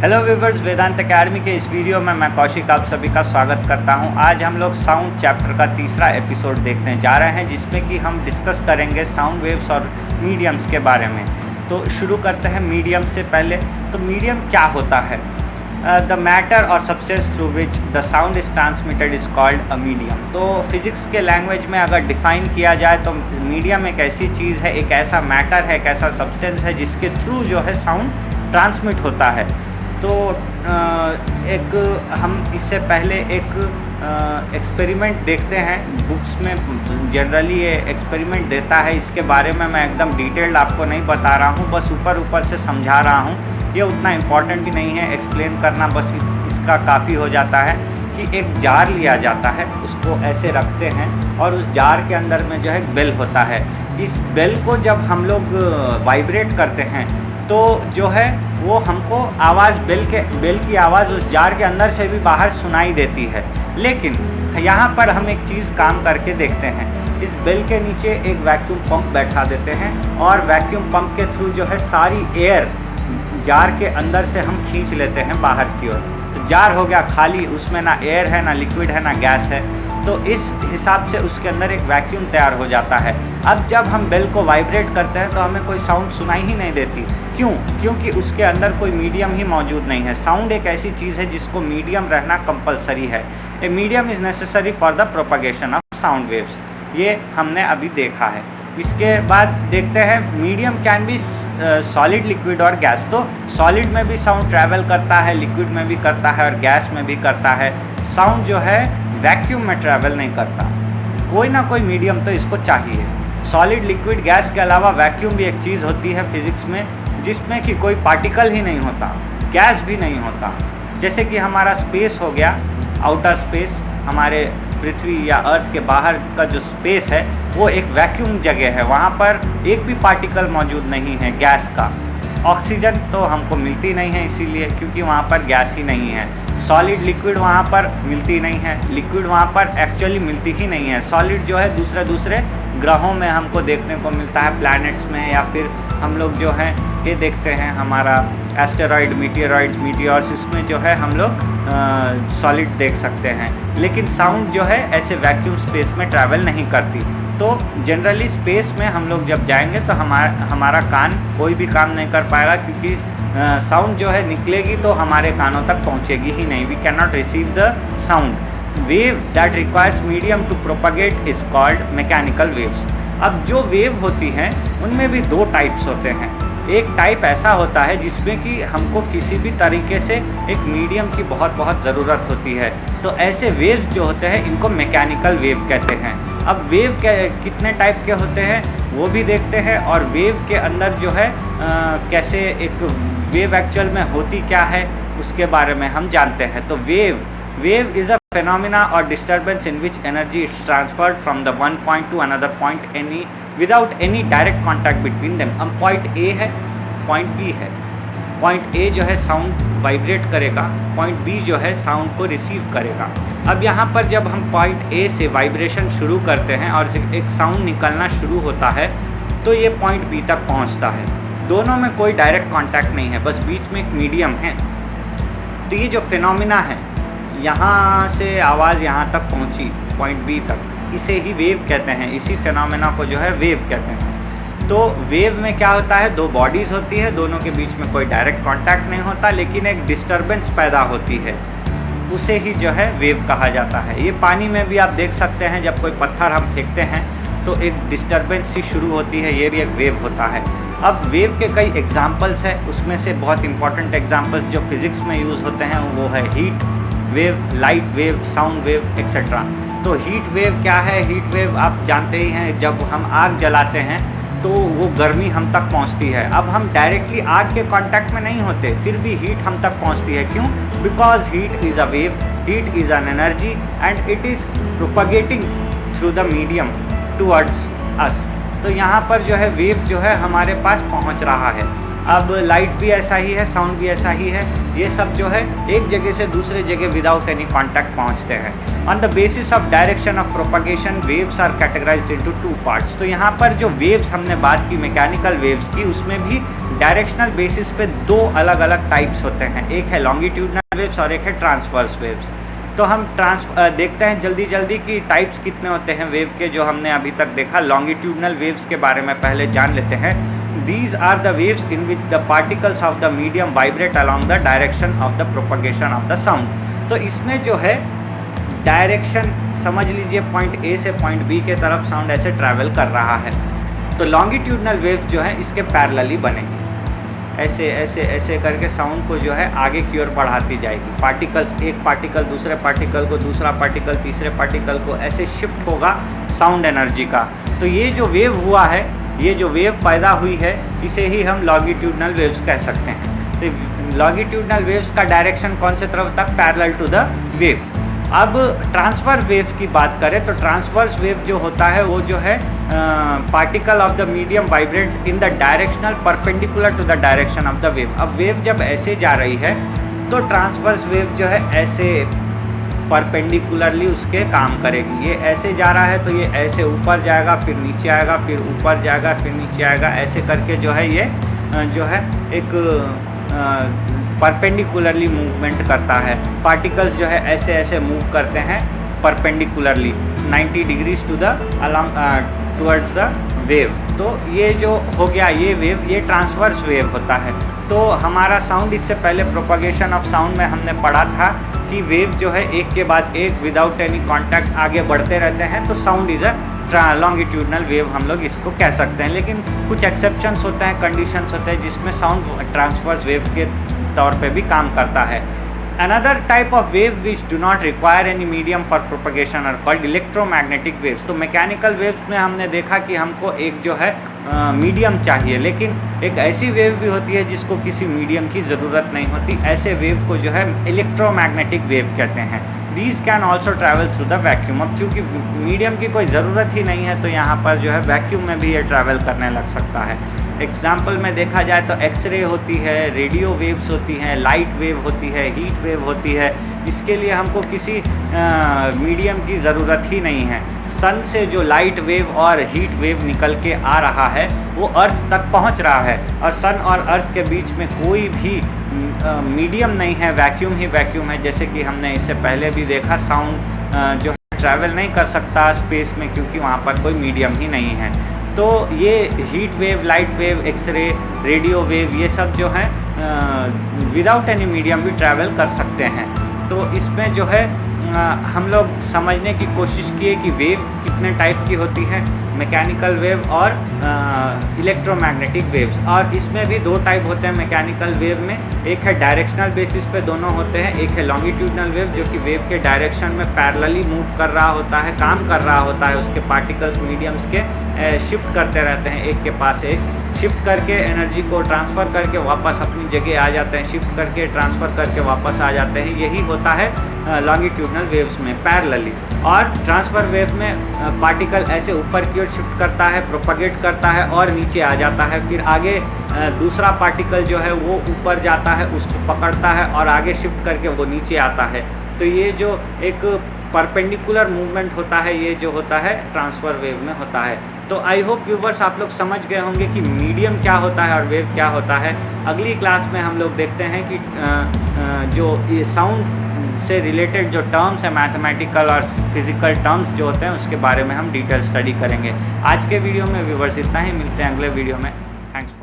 Hello viewers, वेदांत academy के इस video में मैं कौशिक आप सभी का स्वागत करता हूं। आज हम लोग साउंड चैप्टर का तीसरा एपिसोड देखने जा रहे हैं, जिसमें कि हम डिस्कस करेंगे साउंड वेव्स और मीडियम्स के बारे में। तो शुरू करते हैं मीडियम से पहले। तो मीडियम क्या होता है? द मैटर और substance through which the sound is transmitted is called a medium. तो फिजिक्स के लैंग्वेज में अगर डिफाइन किया जाए तो मीडियम एक ऐसी चीज़ है, एक ऐसा मैटर है, एक ऐसा सब्सटेंस है जिसके थ्रू जो है साउंड ट्रांसमिट होता है। तो एक हम इससे पहले एक एक्सपेरिमेंट देखते हैं। बुक्स में जनरली ये एक्सपेरिमेंट देता है, इसके बारे में मैं एकदम डिटेल्ड आपको नहीं बता रहा हूँ, बस ऊपर ऊपर से समझा रहा हूँ। ये उतना इम्पोर्टेंट भी नहीं है एक्सप्लेन करना, बस इसका काफ़ी हो जाता है कि एक जार लिया जाता है, उसको ऐसे रखते हैं और उस जार के अंदर में जो है बेल होता है। इस बेल को जब हम लोग वाइब्रेट करते हैं तो जो है वो हमको आवाज़ बेल की आवाज़ उस जार के अंदर से भी बाहर सुनाई देती है। लेकिन यहाँ पर हम एक चीज़ काम करके देखते हैं। इस बेल के नीचे एक वैक्यूम पंप बैठा देते हैं और वैक्यूम पंप के थ्रू जो है सारी एयर जार के अंदर से हम खींच लेते हैं बाहर की ओर। तो जार हो गया खाली, उसमें ना एयर है, ना लिक्विड है, ना गैस है। तो इस हिसाब से उसके अंदर एक वैक्यूम तैयार हो जाता है। अब जब हम बेल को वाइब्रेट करते हैं तो हमें कोई साउंड सुनाई ही नहीं देती। क्यों? क्योंकि उसके अंदर कोई मीडियम ही मौजूद नहीं है। साउंड एक ऐसी चीज़ है जिसको मीडियम रहना कंपलसरी है। A medium is necessary for the propagation of sound waves. ये हमने अभी देखा है। इसके बाद देखते हैं medium can be solid, liquid और गैस। तो सॉलिड में भी साउंड ट्रैवल करता है, लिक्विड में भी करता है और गैस में भी करता है। साउंड जो है वैक्यूम में ट्रैवल नहीं करता। कोई ना कोई मीडियम तो इसको चाहिए। सॉलिड, लिक्विड, गैस के अलावा वैक्यूम भी एक चीज़ होती है फिजिक्स में, जिसमें कि कोई पार्टिकल ही नहीं होता, गैस भी नहीं होता। जैसे कि हमारा स्पेस हो गया, आउटर स्पेस, हमारे पृथ्वी या अर्थ के बाहर का जो स्पेस है वो एक वैक्यूम जगह है। वहाँ पर एक भी पार्टिकल मौजूद नहीं है गैस का। ऑक्सीजन तो हमको मिलती नहीं है इसीलिए, क्योंकि वहाँ पर गैस ही नहीं है। सॉलिड, लिक्विड वहाँ पर मिलती नहीं है, लिक्विड वहाँ पर एक्चुअली मिलती ही नहीं है। सॉलिड जो है दूसरे ग्रहों में हमको देखने को मिलता है, प्लैनेट्स में, या फिर हम लोग जो है ये देखते हैं हमारा एस्टेरॉइड, मीटियोर्स, इसमें जो है हम लोग सॉलिड देख सकते हैं। लेकिन साउंड जो है ऐसे वैक्यूम स्पेस में ट्रैवल नहीं करती। तो जनरली स्पेस में हम लोग जब जाएंगे तो हमारा कान कोई भी काम नहीं कर पाएगा, क्योंकि साउंड जो है निकलेगी तो हमारे कानों तक पहुंचेगी ही नहीं। We can not receive the sound. Wave that requires medium to propagate is called mechanical waves. अब जो वेव होती हैं उनमें भी दो टाइप्स होते हैं। एक टाइप ऐसा होता है जिसमें कि हमको किसी भी तरीके से एक मीडियम की बहुत ज़रूरत होती है। तो ऐसे वेव्स जो होते हैं इनको मैकेनिकल वेव कहते हैं। अब वेव कितने टाइप के होते हैं वो भी देखते हैं, और वेव के अंदर जो है कैसे एक वेव एक्चुअल में होती क्या है उसके बारे में हम जानते हैं। तो wave is a phenomena or disturbance in which energy is transferred from the one point to another point without any direct contact between them। अब पॉइंट A है, पॉइंट B है। पॉइंट A जो है साउंड वाइब्रेट करेगा, point B जो है sound को receive करेगा। अब यहाँ पर जब हम पॉइंट A से वाइब्रेशन शुरू करते हैं और एक साउंड निकलना शुरू होता है तो ये पॉइंट B तक पहुँचता है। दोनों में कोई डायरेक्ट कॉन्टैक्ट नहीं है, बस बीच में एक मीडियम है। तो ये जो फिनोमिना है, यहाँ से आवाज़ यहाँ तक पहुँची पॉइंट बी तक, इसे ही वेव कहते हैं। इसी फिनोमेना को जो है वेव कहते हैं। तो वेव में क्या होता है, दो बॉडीज़ होती है, दोनों के बीच में कोई डायरेक्ट कांटेक्ट नहीं होता, लेकिन एक डिस्टरबेंस पैदा होती है, उसे ही जो है वेव कहा जाता है। ये पानी में भी आप देख सकते हैं, जब कोई पत्थर हम फेंकते हैं तो एक डिस्टरबेंस सी शुरू होती है, ये भी एक वेव होता है। अब वेव के कई एग्जाम्पल्स हैं, उसमें से बहुत इंपॉर्टेंट एग्जाम्पल्स जो फिज़िक्स में यूज़ होते हैं वो है heat wave, light wave, sound wave etcetera. तो हीट वेव क्या है? हीट वेव आप जानते ही हैं, जब हम आग जलाते हैं तो वो गर्मी हम तक पहुंचती है। अब हम डायरेक्टली आग के कांटेक्ट में नहीं होते, फिर भी हीट हम तक पहुंचती है। क्यों? Because heat is a wave, heat is an energy and it is propagating through the medium towards us. तो यहाँ पर जो है वेव जो है हमारे पास पहुँच रहा है। अब लाइट भी ऐसा ही है, साउंड भी ऐसा ही है, ये सब जो है एक जगह से दूसरे जगह विदाउट एनी कॉन्टैक्ट पहुंचते हैं। On the basis of direction of propagation waves are categorized into 2 parts. तो यहाँ पर जो वेव्स हमने बात की मैकेनिकल वेव्स की, उसमें भी डायरेक्शनल बेसिस पे 2 अलग अलग टाइप्स होते हैं, एक है लॉन्गिट्यूडनल वेव्स और एक है ट्रांसवर्स वेव्स। तो हम देखते हैं जल्दी जल्दी कि टाइप्स कितने होते हैं वेव के, जो हमने अभी तक देखा। लॉन्गिट्यूडनल वेव्स के बारे में पहले जान लेते हैं। These are the waves in which the particles of the medium vibrate along the direction of the propagation of the sound। तो इसमें जो है डायरेक्शन समझ लीजिए, पॉइंट A से पॉइंट B के तरफ साउंड ऐसे ट्रैवल कर रहा है। तो लॉन्गिट्यूडनल वेव जो है इसके पैरेलली बनेगी, ऐसे ऐसे ऐसे करके साउंड को जो है आगे की ओर बढ़ाती जाएगी। पार्टिकल्स, एक पार्टिकल दूसरे पार्टिकल को, दूसरा पार्टिकल तीसरे पार्टिकल को, ऐसे शिफ्ट होगा साउंड एनर्जी का। तो ये जो वेव हुआ है, ये जो वेव पैदा हुई है, इसे ही हम लॉन्गिट्यूडनल वेव्स कह सकते हैं। तो लॉन्गिट्यूडनल वेव्स का डायरेक्शन कौन से तरफ तक? Parallel to the wave. अब ट्रांसवर्स वेव की बात करें तो ट्रांसवर्स वेव जो होता है वो जो है particle of the medium vibrate in the directional perpendicular to the direction of the wave. अब वेव जब ऐसे जा रही है तो ट्रांसवर्स वेव जो है ऐसे परपेंडिकुलरली उसके काम करेगी। ये ऐसे जा रहा है तो ये ऐसे ऊपर जाएगा, फिर नीचे आएगा, फिर ऊपर जाएगा, फिर नीचे आएगा, ऐसे करके जो है ये जो है एक परपेंडिकुलरली मूवमेंट करता है। पार्टिकल्स जो है ऐसे ऐसे मूव करते हैं perpendicularly 90 degrees to the along towards the wave. तो ये जो हो गया ये वेव, ये ट्रांसवर्स वेव होता है। तो हमारा साउंड, इससे पहले प्रोपगेशन ऑफ साउंड में हमने पढ़ा था कि वेव जो है एक के बाद एक विदाउट एनी कांटेक्ट आगे बढ़ते रहते हैं, तो sound is a longitudinal wave हम लोग इसको कह सकते हैं। लेकिन कुछ एक्सेप्शंस होते हैं, कंडीशंस होते हैं जिसमें साउंड ट्रांसवर्स वेव के तौर पे भी काम करता है। Another type of wave which do not require any medium for propagation are called electromagnetic waves। तो मैकेनिकल वेव्स में हमने देखा कि हमको एक जो है मीडियम चाहिए, लेकिन एक ऐसी वेव भी होती है जिसको किसी मीडियम की ज़रूरत नहीं होती। ऐसे वेव को जो है इलेक्ट्रोमैग्नेटिक वेव कहते हैं। These can also travel through the vacuum। अब चूँकि मीडियम की कोई ज़रूरत ही नहीं है तो यहाँ पर जो है वैक्यूम में भी ये ट्रैवल करने लग सकता है। एग्जाम्पल में देखा जाए तो एक्सरे होती है, रेडियो वेव्स होती हैं, लाइट वेव होती है, हीट वेव होती है। इसके लिए हमको किसी मीडियम की ज़रूरत ही नहीं है। सन से जो लाइट वेव और हीट वेव निकल के आ रहा है वो अर्थ तक पहुंच रहा है, और सन और अर्थ के बीच में कोई भी मीडियम नहीं है, वैक्यूम ही वैक्यूम है। जैसे कि हमने इससे पहले भी देखा, साउंड जो ट्रैवल नहीं कर सकता स्पेस में क्योंकि वहाँ पर कोई मीडियम ही नहीं है। तो ये heat wave, light wave, X ray, radio wave, ये सब जो है विदाउट एनी मीडियम भी ट्रैवल कर सकते हैं। तो इसमें जो है हम लोग समझने की कोशिश किए कि वेव कितने टाइप की होती है, मैकेनिकल वेव और इलेक्ट्रोमैग्नेटिक वेव्स। और इसमें भी 2 टाइप होते हैं मैकेनिकल वेव में, एक है डायरेक्शनल बेसिस पे दोनों होते हैं, एक है लॉन्गिट्यूडनल वेव जो कि वेव के डायरेक्शन में पैरेलली मूव कर रहा होता है, काम कर रहा होता है। उसके पार्टिकल्स मीडियम्स के शिफ्ट करते रहते हैं, एक के पास एक, शिफ्ट करके एनर्जी को ट्रांसफ़र करके वापस अपनी जगह आ जाते हैं, शिफ्ट करके ट्रांसफ़र करके वापस आ जाते हैं। यही होता है लॉन्गिट्यूडनल वेव्स में पैरेलली। और ट्रांसफ़र वेव में पार्टिकल ऐसे ऊपर की ओर शिफ्ट करता है, प्रोपगेट करता है और नीचे आ जाता है। फिर आगे दूसरा पार्टिकल जो है वो ऊपर जाता है, उसको पकड़ता है और आगे शिफ्ट करके वो नीचे आता है। तो ये जो एक परपेंडिकुलर मूवमेंट होता है, ये जो होता है ट्रांसफ़र वेव में होता है। तो आई होप व्यूवर्स आप लोग समझ गए होंगे कि मीडियम क्या होता है और वेव क्या होता है। अगली क्लास में हम लोग देखते हैं कि जो ये साउंड से रिलेटेड जो टर्म्स है, मैथमेटिकल और फिजिकल टर्म्स जो होते हैं, उसके बारे में हम डिटेल स्टडी करेंगे। आज के वीडियो में व्यूवर्स इतना ही, मिलते हैं अगले वीडियो में। थैंक्स।